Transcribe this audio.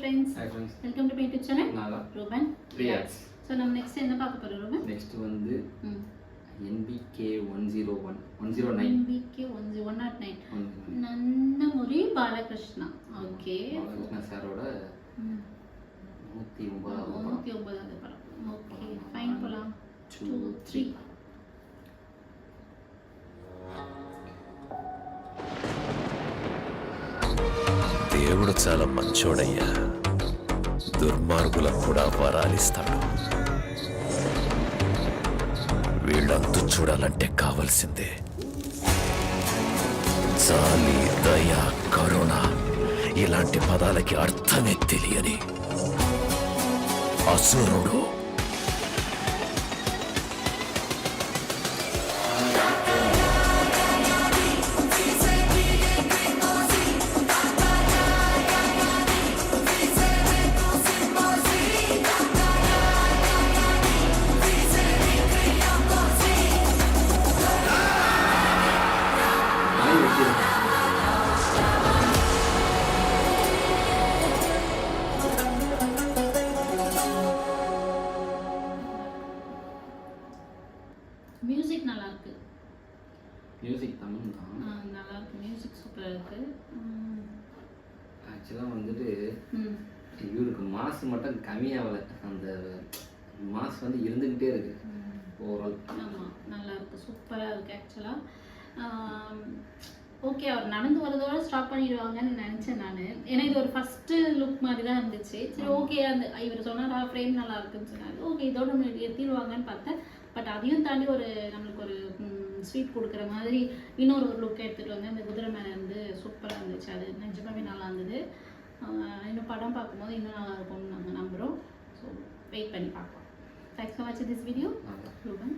friends. Hi friends. Welcome to my YouTube channel. Nala. Ruben. Reacts. So நம்ம next என்ன பார்க்க போறோம் Ruben? Next வந்து NBK 101 109. NBK 109. நன்னமுரி Balakrishna. Okay. Balakrishna சாரோட 109வது படம். ஓகே. ஃபைன் போலாம். 2 3 దేవుడు చాలా మంచోడయ్యా, దుర్మార్గులకు కూడా వరాలిస్తాడు. వీళ్ళంతు చూడాలంటే కావలసిందే జాలి, దయ, కరుణ. ఇలాంటి పదాలకి అర్థమే తెలియని అసురుడు. மியூசிக் நல்லா இருக்கு. மியூசிக் தமிழ் தான். நல்லா இருக்கு. மியூசிக் சூப்பரா இருக்கு. ஆக்சுவலாக வந்துட்டு இவருக்கு மாஸ் மட்டும் கம்மியாகலை, அந்த மாஸ் வந்து இருந்துக்கிட்டே இருக்கு ஓவரால். ஆமாம், நல்லா இருக்கு. சூப்பராக இருக்கு. ஆக்சுவலாக ஓகே, அவர் நடந்து வரதோட ஸ்டாப் பண்ணிடுவாங்கன்னு நினச்சேன் நான். ஏன்னா இது ஒரு ஃபஸ்ட்டு லுக் மாதிரி தான் இருந்துச்சு. சரி ஓகே, அந்த இவர் சொன்னார் ஃப்ரேம் நல்லா இருக்குன்னு சொன்னார். ஓகே, இதோட எத்திடுவாங்கன்னு பார்த்தேன். பட் அதையும் தாண்டி ஒரு நம்மளுக்கு ஒரு ஸ்வீட் கொடுக்குற மாதிரி இன்னொரு லுக் எடுத்துகிட்டு வந்து அந்த குதிரை மேலே இருந்து சூப்பராக இருந்துச்சு. அது நிஜமாவே நல்லா இருந்தது. இன்னும் படம் பார்க்கும்போது இன்னும் நல்லா இருக்கும்னு நாங்கள் நம்புகிறோம். ஸோ வெயிட் பண்ணி பார்க்கலாம். தேங்க்ஸ் ஃபார் வாட்சிங் திஸ் வீடியோ. ரூபன்.